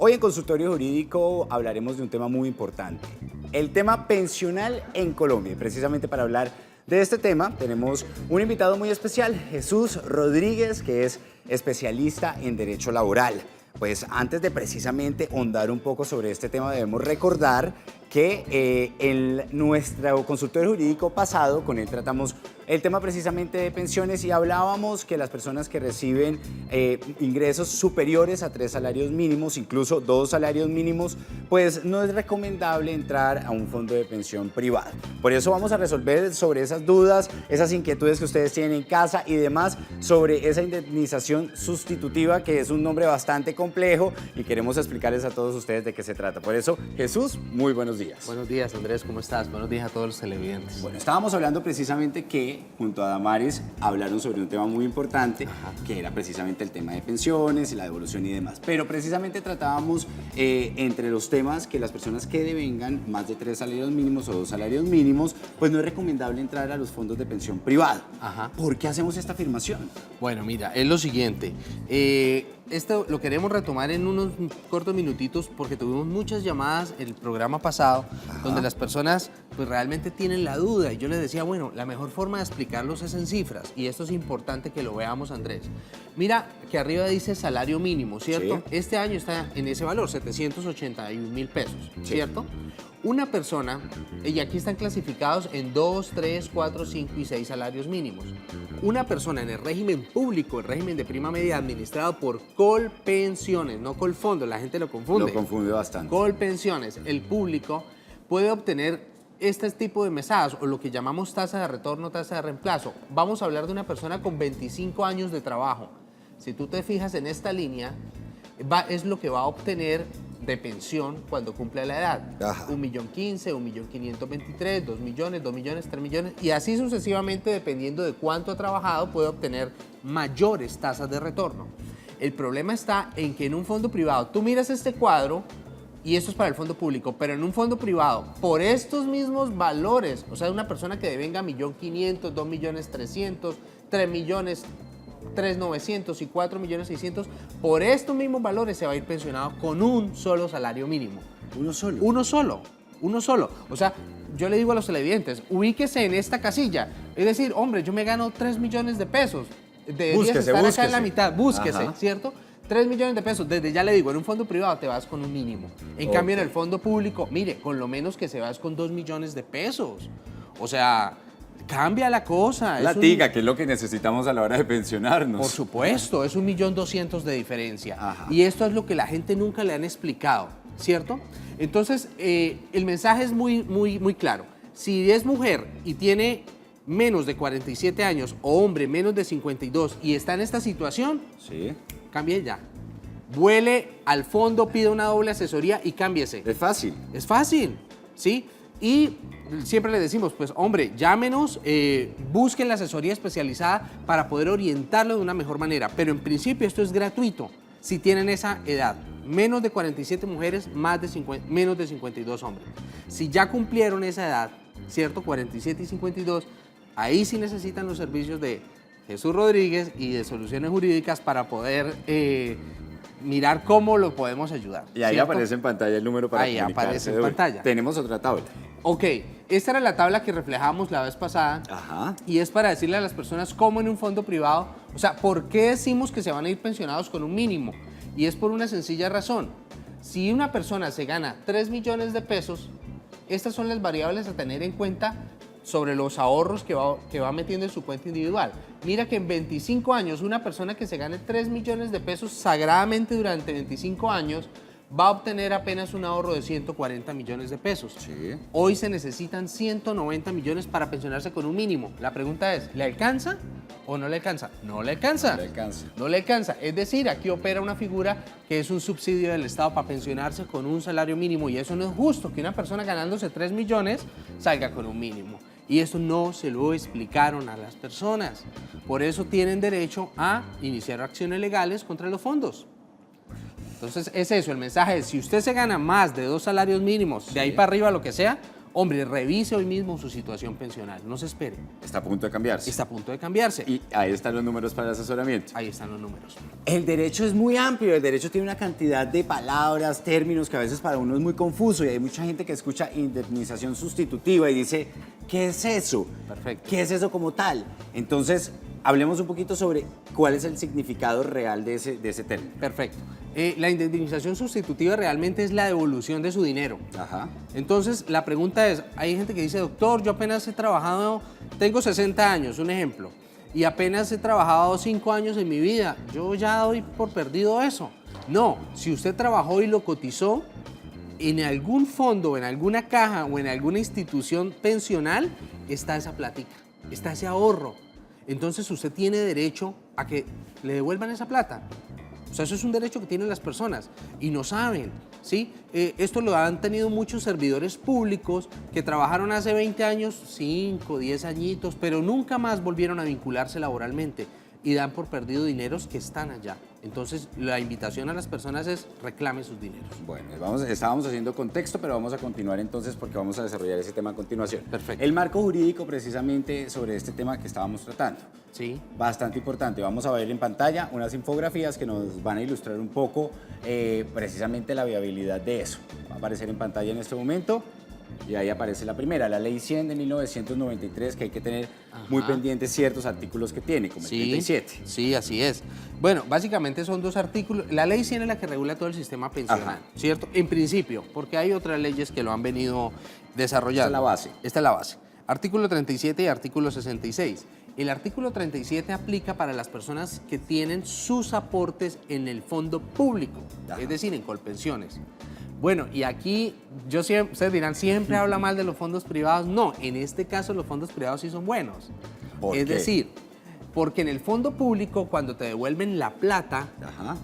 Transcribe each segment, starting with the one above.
Hoy en Consultorio Jurídico hablaremos de un tema muy importante, el tema pensional en Colombia. Y precisamente para hablar de este tema tenemos un invitado muy especial, Jesús Rodríguez, que es especialista en Derecho Laboral. Pues antes de precisamente ahondar un poco sobre este tema, debemos recordar que en nuestro consultorio jurídico pasado, con él tratamos el tema precisamente de pensiones y hablábamos que las personas que reciben ingresos superiores a 3 salarios mínimos, incluso 2 salarios mínimos, pues no es recomendable entrar a un fondo de pensión privado. Por eso vamos a resolver sobre esas dudas, esas inquietudes que ustedes tienen en casa y demás sobre esa indemnización sustitutiva, que es un nombre bastante complejo y queremos explicarles a todos ustedes de qué se trata. Por eso, Jesús, muy buenos días. Buenos días, Andrés, ¿cómo estás? Buenos días a todos los televidentes. Bueno, estábamos hablando precisamente que junto a Damaris hablaron sobre un tema muy importante, que era precisamente el tema de pensiones y la devolución y demás. Pero precisamente tratábamos entre los temas que las personas que devengan más de 3 salarios mínimos o 2 salarios mínimos, pues no es recomendable entrar a los fondos de pensión privado. ¿Por qué hacemos esta afirmación? Bueno, mira, es lo siguiente. Esto lo queremos retomar en unos cortos minutitos porque tuvimos muchas llamadas en el programa pasado donde las personas pues realmente tienen la duda y yo les decía, bueno, la mejor forma de explicarlos es en cifras y esto es importante que lo veamos, Andrés. Mira que arriba dice salario mínimo, ¿cierto? Sí. Este año está en ese valor, 781.000 pesos, ¿cierto? Una persona, y aquí están clasificados en 2, 3, 4, 5 y 6 salarios mínimos. Una persona en el régimen público, el régimen de prima media administrado por Colpensiones, no Colfondo, la gente lo confunde. Lo confunde bastante. Colpensiones, el público puede obtener este tipo de mesadas o lo que llamamos tasa de retorno, tasa de reemplazo. Vamos a hablar de una persona con 25 años de trabajo. Si tú te fijas en esta línea, es lo que va a obtener de pensión cuando cumple la edad. 1.015.000, 1.523.000, 2 millones, 2 millones, 3 millones y así sucesivamente, dependiendo de cuánto ha trabajado, puede obtener mayores tasas de retorno. El problema está en que en un fondo privado, tú miras este cuadro y esto es para el fondo público, pero en un fondo privado, por estos mismos valores, o sea, una persona que devenga 1.500.000, 2.300.000, 3 millones, 3.900.000 y 4.600.000, por estos mismos valores se va a ir pensionado con un solo salario mínimo. ¿Uno solo? Uno solo, uno solo. O sea, yo le digo a los televidentes, ubíquese en esta casilla. Es decir, hombre, yo me gano 3 millones de pesos. Deberías estar acá en la mitad, búsquese, ¿cierto? 3 millones de pesos, desde ya le digo, en un fondo privado te vas con un mínimo. En cambio, en el fondo público, mire, con lo menos que se vas con 2 millones de pesos. O sea, cambia la cosa. La tiga, que es lo que necesitamos a la hora de pensionarnos. Por supuesto, es 1.200.000 de diferencia. Y esto es lo que la gente nunca le han explicado, ¿cierto? Entonces, el mensaje es muy claro. Si es mujer y tiene menos de 47 años o hombre menos de 52 y está en esta situación, cambie ya. Vuele al fondo, pide una doble asesoría y cámbiese. Es fácil. Es fácil, ¿sí? Y siempre le decimos, pues hombre, llámenos, busquen la asesoría especializada para poder orientarlo de una mejor manera. Pero en principio esto es gratuito si tienen esa edad. Menos de 47 mujeres, menos de 52 hombres. Si ya cumplieron esa edad, ¿cierto? 47 y 52, ahí sí necesitan los servicios de Jesús Rodríguez y de Soluciones Jurídicas para poder mirar cómo lo podemos ayudar. Y ahí aparece en pantalla el número para comunicarse. Ahí aparece en pantalla. Tenemos otra tabla. Ok, esta era la tabla que reflejamos la vez pasada. Y es para decirle a las personas cómo en un fondo privado, o sea, ¿por qué decimos que se van a ir pensionados con un mínimo? Y es por una sencilla razón. Si una persona se gana 3 millones de pesos, estas son las variables a tener en cuenta sobre los ahorros que va metiendo en su cuenta individual. Mira que en 25 años, una persona que se gane 3 millones de pesos sagradamente durante 25 años, va a obtener apenas un ahorro de 140 millones de pesos. Hoy se necesitan 190 millones para pensionarse con un mínimo. La pregunta es, ¿le alcanza o no le alcanza? No le alcanza. No le alcanza. No le alcanza. Es decir, aquí opera una figura que es un subsidio del Estado para pensionarse con un salario mínimo y eso no es justo, que una persona ganándose 3 millones salga con un mínimo. Y eso no se lo explicaron a las personas. Por eso tienen derecho a iniciar acciones legales contra los fondos. Entonces es eso, el mensaje es, si usted se gana más de 2 salarios mínimos, de ahí para arriba lo que sea, Hombre, revise hoy mismo su situación pensional, no se espere. Está a punto de cambiarse. Está a punto de cambiarse. Y ahí están los números para el asesoramiento. Ahí están los números. El derecho es muy amplio, el derecho tiene una cantidad de palabras, términos que a veces para uno es muy confuso y hay mucha gente que escucha indemnización sustitutiva y dice, ¿qué es eso? Perfecto. ¿Qué es eso como tal? Entonces, hablemos un poquito sobre cuál es el significado real de ese término. Perfecto. La indemnización sustitutiva realmente es la devolución de su dinero. Ajá. Entonces, la pregunta es, hay gente que dice, doctor, yo apenas he trabajado, tengo 60 años, un ejemplo, y apenas he trabajado 5 años en mi vida, yo ya doy por perdido eso. No, si usted trabajó y lo cotizó, en algún fondo, en alguna caja o en alguna institución pensional, está esa plática, está ese ahorro. Entonces, usted tiene derecho a que le devuelvan esa plata. O sea, eso es un derecho que tienen las personas y no saben, ¿sí? Esto lo han tenido muchos servidores públicos que trabajaron hace 20 años, 5, 10 añitos, pero nunca más volvieron a vincularse laboralmente y dan por perdido dineros que están allá. Entonces, la invitación a las personas es reclame sus dineros. Bueno, estábamos haciendo contexto, pero vamos a continuar entonces porque vamos a desarrollar ese tema a continuación. Perfecto. El marco jurídico precisamente sobre este tema que estábamos tratando. Sí. Bastante importante. Vamos a ver en pantalla unas infografías que nos van a ilustrar un poco precisamente la viabilidad de eso. Va a aparecer en pantalla en este momento. Y ahí aparece la primera, la Ley 100 de 1993, que hay que tener muy pendientes ciertos artículos que tiene, como el 37. Sí, así es. Bueno, básicamente son 2 artículos. La Ley 100 es la que regula todo el sistema pensional, ¿cierto? En principio, porque hay otras leyes que lo han venido desarrollando. Esta es la base. Esta es la base. Artículo 37 y artículo 66. El artículo 37 aplica para las personas que tienen sus aportes en el fondo público, es decir, en Colpensiones. Bueno, y aquí ustedes dirán, ¿siempre habla mal de los fondos privados? No, en este caso los fondos privados sí son buenos. ¿Por Es qué? decir, porque en el fondo público, cuando te devuelven la plata,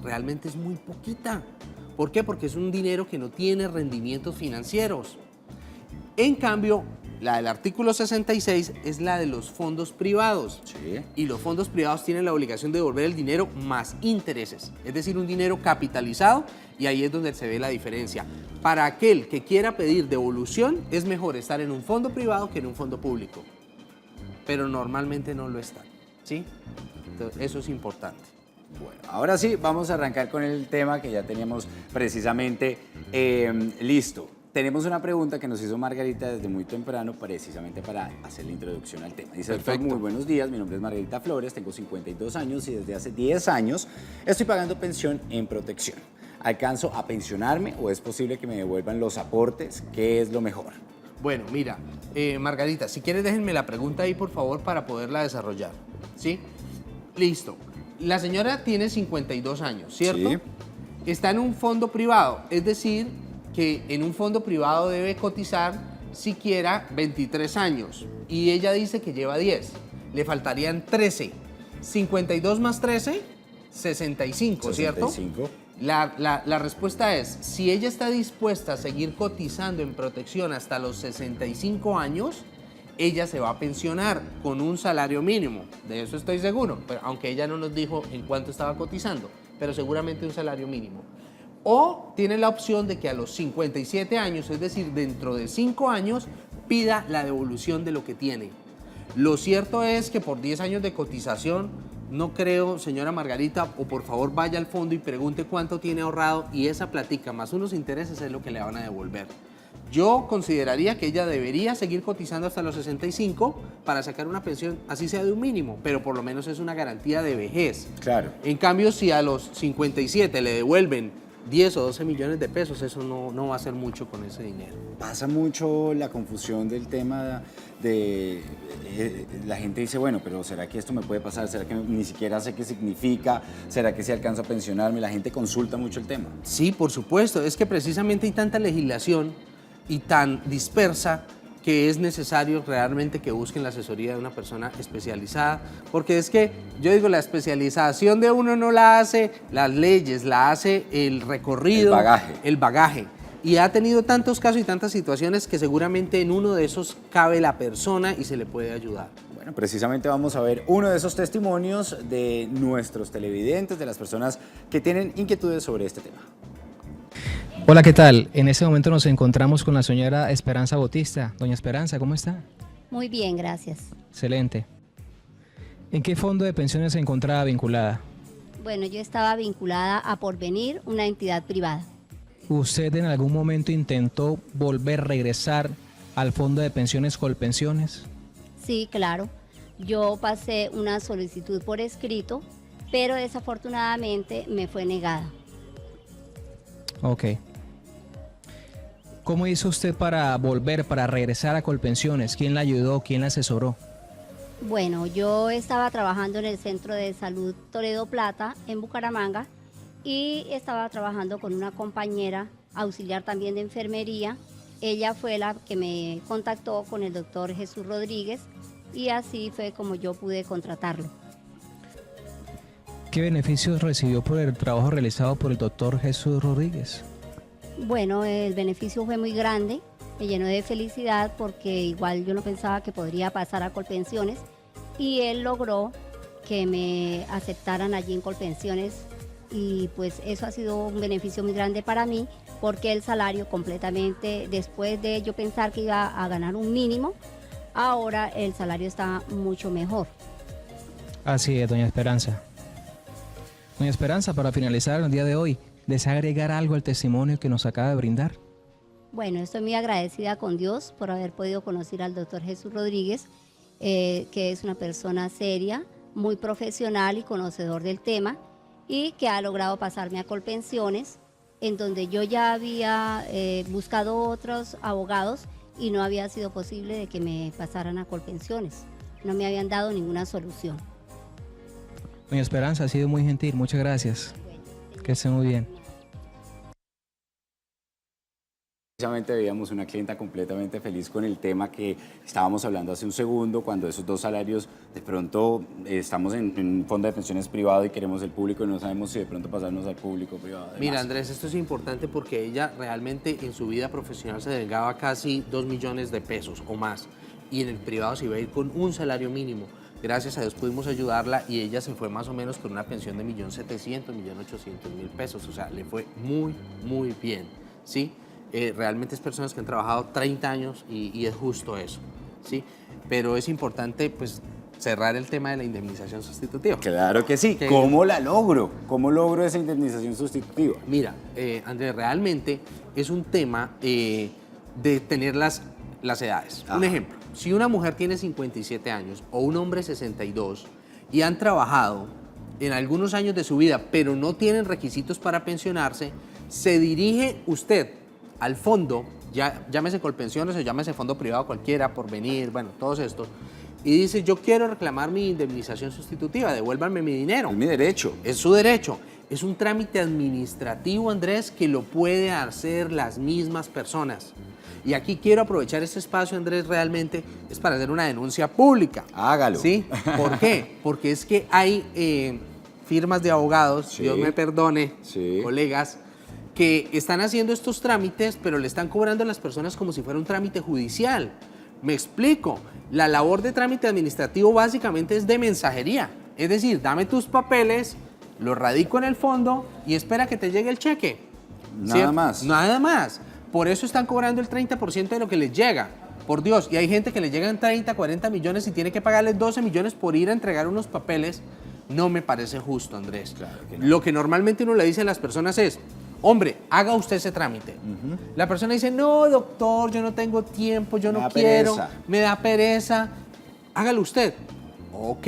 realmente es muy poquita. ¿Por qué? Porque es un dinero que no tiene rendimientos financieros. En cambio, la del artículo 66 es la de los fondos privados. Sí. Y los fondos privados tienen la obligación de devolver el dinero más intereses, es decir, un dinero capitalizado, y ahí es donde se ve la diferencia. Para aquel que quiera pedir devolución, es mejor estar en un fondo privado que en un fondo público, pero normalmente no lo están, ¿sí? Entonces, eso es importante. Bueno, ahora sí, vamos a arrancar con el tema que ya teníamos precisamente listo. Tenemos una pregunta que nos hizo Margarita desde muy temprano, precisamente para hacer la introducción al tema. Dice, doctor, muy buenos días, mi nombre es Margarita Flores, tengo 52 años y desde hace 10 años estoy pagando pensión en protección. ¿Alcanzo a pensionarme o es posible que me devuelvan los aportes? ¿Qué es lo mejor? Bueno, mira, Margarita, si quieres déjenme la pregunta ahí, por favor, para poderla desarrollar, ¿sí? Listo. La señora tiene 52 años, ¿cierto? Sí. Está en un fondo privado, es decir, que en un fondo privado debe cotizar siquiera 23 años y ella dice que lleva 10, le faltarían 13. 52 más 13, 65, ¿cierto? 65. La respuesta es, si ella está dispuesta a seguir cotizando en protección hasta los 65 años, ella se va a pensionar con un salario mínimo, de eso estoy seguro, pero aunque ella no nos dijo en cuánto estaba cotizando, pero seguramente un salario mínimo. O tiene la opción de que a los 57 años, es decir, dentro de 5 años, pida la devolución de lo que tiene. Lo cierto es que por 10 años de cotización, no creo, señora Margarita, o por favor vaya al fondo y pregunte cuánto tiene ahorrado y esa platica más unos intereses es lo que le van a devolver. Yo consideraría que ella debería seguir cotizando hasta los 65 para sacar una pensión, así sea de un mínimo, pero por lo menos es una garantía de vejez. Claro. En cambio, si a los 57 le devuelven 10 o 12 millones de pesos, eso no va a hacer mucho con ese dinero. Pasa mucho la confusión del tema de la gente dice, bueno, pero ¿será que esto me puede pasar? ¿Será que ni siquiera sé qué significa? ¿Será que se alcanza a pensionarme? La gente consulta mucho el tema. Sí, por supuesto. Es que precisamente hay tanta legislación y tan dispersa que es necesario realmente que busquen la asesoría de una persona especializada, porque es que, yo digo, la especialización de uno no la hace las leyes, la hace el recorrido, el bagaje. Y ha tenido tantos casos y tantas situaciones que seguramente en uno de esos cabe la persona y se le puede ayudar. Bueno, precisamente vamos a ver uno de esos testimonios de nuestros televidentes, de las personas que tienen inquietudes sobre este tema. Hola, ¿qué tal? En este momento nos encontramos con la señora Esperanza Bautista. Doña Esperanza, ¿cómo está? Muy bien, gracias. Excelente. ¿En qué fondo de pensiones se encontraba vinculada? Bueno, yo estaba vinculada a Porvenir, una entidad privada. ¿Usted en algún momento intentó regresar al fondo de pensiones Colpensiones? Sí, claro. Yo pasé una solicitud por escrito, pero desafortunadamente me fue negada. Ok. ¿Cómo hizo usted para regresar a Colpensiones? ¿Quién la ayudó? ¿Quién la asesoró? Bueno, yo estaba trabajando en el Centro de Salud Toledo Plata, en Bucaramanga, y estaba trabajando con una compañera auxiliar también de enfermería. Ella fue la que me contactó con el doctor Jesús Rodríguez y así fue como yo pude contratarlo. ¿Qué beneficios recibió por el trabajo realizado por el doctor Jesús Rodríguez? Bueno, el beneficio fue muy grande, me llenó de felicidad porque igual yo no pensaba que podría pasar a Colpensiones y él logró que me aceptaran allí en Colpensiones y pues eso ha sido un beneficio muy grande para mí porque el salario completamente, después de yo pensar que iba a ganar un mínimo, ahora el salario está mucho mejor. Así es, doña Esperanza. Doña Esperanza, para finalizar el día de hoy, ¿desea agregar algo al testimonio que nos acaba de brindar? Bueno, estoy muy agradecida con Dios por haber podido conocer al doctor Jesús Rodríguez, que es una persona seria, muy profesional y conocedor del tema, y que ha logrado pasarme a Colpensiones, en donde yo ya había buscado otros abogados y no había sido posible de que me pasaran a Colpensiones. No me habían dado ninguna solución. Doña Esperanza, ha sido muy gentil, muchas gracias. Que esté muy bien. Precisamente veíamos una clienta completamente feliz con el tema que estábamos hablando hace un segundo, cuando esos dos salarios, de pronto estamos en un fondo de pensiones privado y queremos el público y no sabemos si de pronto pasarnos al público privado. Además. Mira, Andrés, esto es importante porque ella realmente en su vida profesional se delgaba casi 2 millones de pesos o más y en el privado se iba a ir con un salario mínimo. Gracias a Dios pudimos ayudarla y ella se fue más o menos con una pensión de 1.700.000, 1.800.000 pesos. O sea, le fue muy, muy bien, ¿sí? Realmente es personas que han trabajado 30 años y es justo eso, ¿sí? Pero es importante, pues, cerrar el tema de la indemnización sustitutiva. Claro que sí. ¿Cómo la logro? ¿Cómo logro esa indemnización sustitutiva? Mira, Andrés, realmente es un tema de tener las edades. Un ejemplo, si una mujer tiene 57 años o un hombre 62 y han trabajado en algunos años de su vida, pero no tienen requisitos para pensionarse, se dirige usted al fondo, ya llámese Colpensiones o llámese fondo privado cualquiera, Porvenir, bueno, todos estos, y dice, yo quiero reclamar mi indemnización sustitutiva, devuélvanme mi dinero. Es mi derecho. Es su derecho. Es un trámite administrativo, Andrés, que lo puede hacer las mismas personas. Y aquí quiero aprovechar este espacio, Andrés, realmente es para hacer una denuncia pública. Hágalo. ¿Sí? ¿Por qué? Porque es que hay firmas de abogados, Sí. Dios me perdone, Sí. colegas, que están haciendo estos trámites, pero le están cobrando a las personas como si fuera un trámite judicial. Me explico. La labor de trámite administrativo básicamente es de mensajería. Es decir, dame tus papeles, los radico en el fondo y espera que te llegue el cheque. Nada ¿Cierto? más. Nada más. Por eso están cobrando el 30% de lo que les llega. Por Dios. Y hay gente que le llegan 30, 40 millones y tiene que pagarles 12 millones por ir a entregar unos papeles. No me parece justo, Andrés. Claro que no. Lo que normalmente uno le dice a las personas es, hombre, haga usted ese trámite. La persona dice, no, doctor, yo no tengo tiempo, yo Me no da quiero, pereza. me da pereza. Hágalo usted. Ok,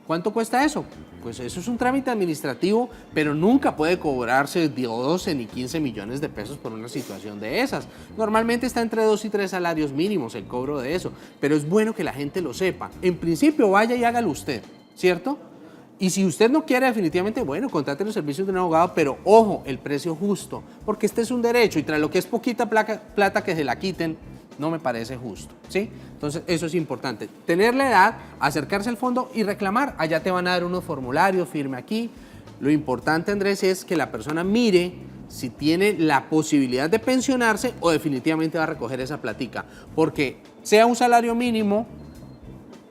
¿cuánto cuesta eso? Pues eso es un trámite administrativo, pero nunca puede cobrarse 12 ni 15 millones de pesos por una situación de esas. Normalmente está entre 2 y 3 salarios mínimos el cobro de eso, pero es bueno que la gente lo sepa. En principio, vaya y hágalo usted, ¿cierto? Y si usted no quiere definitivamente, bueno, contrate los servicios de un abogado, pero ojo, el precio justo, porque este es un derecho y tras lo que es poquita plata que se la quiten, no me parece justo, ¿sí? Entonces, eso es importante. Tener la edad, acercarse al fondo y reclamar. Allá te van a dar unos formularios, firme aquí. Lo importante, Andrés, es que la persona mire si tiene la posibilidad de pensionarse o definitivamente va a recoger esa platica. Porque sea un salario mínimo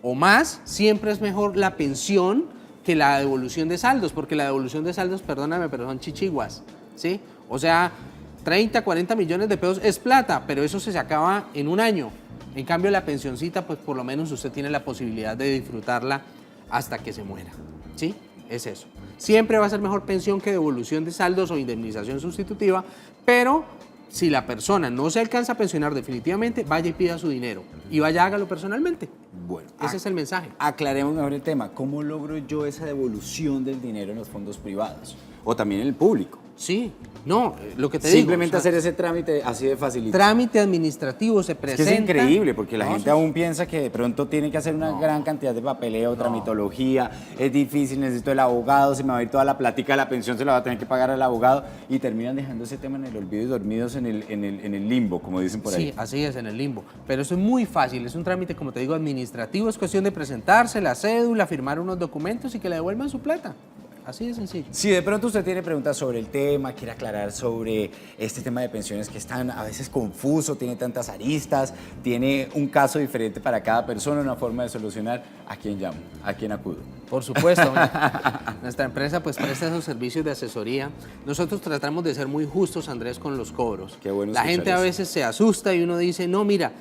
o más, siempre es mejor la pensión que la devolución de saldos, porque la devolución de saldos, perdóname, pero son chichiguas, ¿sí? O sea, 30, 40 millones de pesos es plata, pero eso se acaba en un año. En cambio, la pensioncita, pues por lo menos usted tiene la posibilidad de disfrutarla hasta que se muera. ¿Sí? Es eso. Siempre va a ser mejor pensión que devolución de saldos o indemnización sustitutiva, pero si la persona no se alcanza a pensionar definitivamente, vaya y pida su dinero y vaya, hágalo personalmente. Bueno, Ese es el mensaje. aclaremos mejor el tema. ¿Cómo logro yo esa devolución del dinero en los fondos privados? O también en el público. Sí, no, lo que te Simplemente digo. O sea, hacer ese trámite así de facilito. trámite administrativo se Es presenta. que es increíble, porque la No, gente eso es- aún piensa que de pronto tiene que hacer una gran cantidad de papeleo, tramitología, es difícil, necesito el abogado, se me va a ir toda la plática de la pensión, se la va a tener que pagar al abogado, y terminan dejando ese tema en el olvido y dormidos en el limbo, como dicen por ahí. Sí, así es, en el limbo. Pero eso es muy fácil, es un trámite, como te digo, administrativo, es cuestión de presentarse, la cédula, firmar unos documentos y que le devuelvan su plata. Así de sencillo. Si de pronto usted tiene preguntas sobre el tema, quiere aclarar sobre este tema de pensiones que es tan a veces confuso, tiene tantas aristas, tiene un caso diferente para cada persona, una forma de solucionar, ¿a quién llamo? ¿A quién acudo? Por supuesto, nuestra empresa pues presta esos servicios de asesoría. Nosotros tratamos de ser muy justos, Andrés, con los cobros. Qué bueno La escuchar gente a eso. veces se asusta y uno dice, no, mira,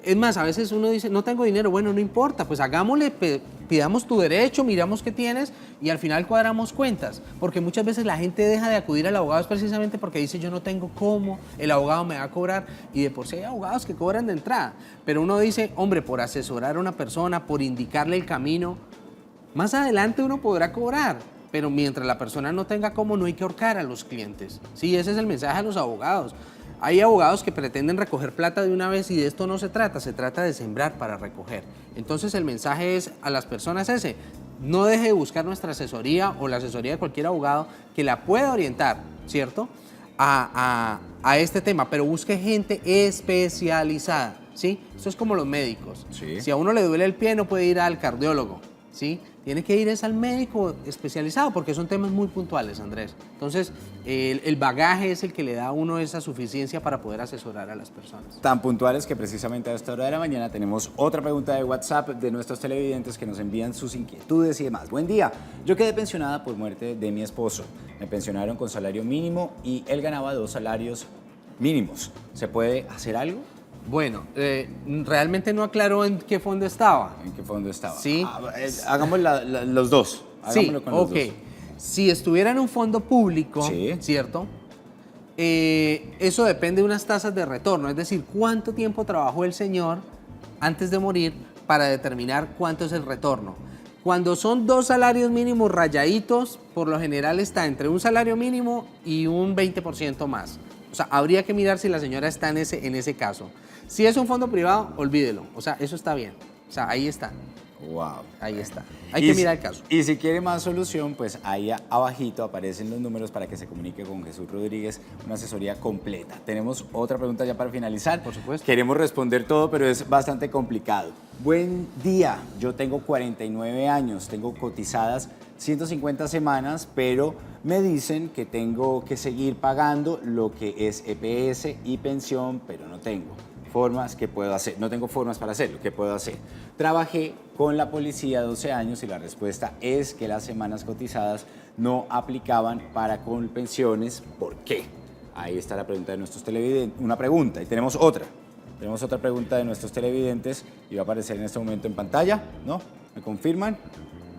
es más, a veces uno dice, no tengo dinero, bueno, no importa, pues hagámosle, pidamos tu derecho, miramos qué tienes y al final cuadramos cuentas. Porque muchas veces la gente deja de acudir al abogado es precisamente porque dice, yo no tengo cómo, el abogado me va a cobrar, y de por sí hay abogados que cobran de entrada. Pero uno dice, hombre, por asesorar a una persona, por indicarle el camino, más adelante uno podrá cobrar, pero mientras la persona no tenga cómo, no hay que ahorcar a los clientes. Sí, ese es el mensaje a los abogados. Hay abogados que pretenden recoger plata de una vez y de esto no se trata de sembrar para recoger. Entonces el mensaje es a las personas ese, no deje de buscar nuestra asesoría o la asesoría de cualquier abogado que la pueda orientar, ¿cierto?, a este tema, pero busque gente especializada, ¿sí? Esto es como los médicos. Sí. Si a uno le duele el pie no puede ir al cardiólogo, ¿sí? Tiene que ir es al médico especializado porque son temas muy puntuales, Andrés. Entonces, el bagaje es el que le da a uno esa suficiencia para poder asesorar a las personas. Tan puntuales que precisamente a esta hora de la mañana tenemos otra pregunta de WhatsApp de nuestros televidentes que nos envían sus inquietudes y demás. Buen día, yo quedé pensionada por muerte de mi esposo. Me pensionaron con salario mínimo y él ganaba 2 salarios mínimos. ¿Se puede hacer algo? Bueno, realmente no aclaró en qué fondo estaba. ¿En qué fondo estaba? Sí. Hagamos los dos. Sí, Hagámoslo con los ok. dos. Si estuviera en un fondo público, Sí. ¿cierto? Eso depende de unas tasas de retorno, es decir, cuánto tiempo trabajó el señor antes de morir para determinar cuánto es el retorno. Cuando son 2 salarios mínimos rayaditos, por lo general está entre un salario mínimo y un 20% más. O sea, habría que mirar si la señora está en ese caso. Si es un fondo privado, olvídelo. O sea, eso está bien. O sea, ahí está. Wow. Ahí está. Hay que mirar el caso. Y si quiere más solución, pues ahí abajito aparecen los números para que se comunique con Jesús Rodríguez, una asesoría completa. Tenemos otra pregunta ya para finalizar. Por supuesto. Queremos responder todo, pero es bastante complicado. Buen día, yo tengo 49 años, tengo cotizadas 150 semanas, pero me dicen que tengo que seguir pagando lo que es EPS y pensión, pero no tengo formas que puedo hacer. No tengo formas para hacerlo. ¿Qué puedo hacer? Trabajé con la policía 12 años y la respuesta es que las semanas cotizadas no aplicaban para pensiones. ¿Por qué? Ahí está la pregunta de nuestros televidentes. Una pregunta. Y tenemos otra. Tenemos otra pregunta de nuestros televidentes y va a aparecer en este momento en pantalla, ¿no? ¿Me confirman?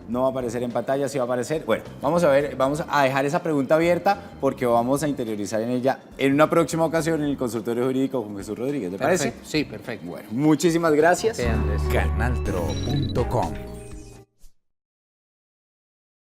No va a aparecer en pantalla, sí va a aparecer. Bueno, vamos a ver, vamos a dejar esa pregunta abierta porque vamos a interiorizar en ella en una próxima ocasión en el consultorio jurídico con Jesús Rodríguez, ¿te parece? Perfecto. Sí, perfecto. Bueno, muchísimas gracias. Ok, Andrés. Canaltro.com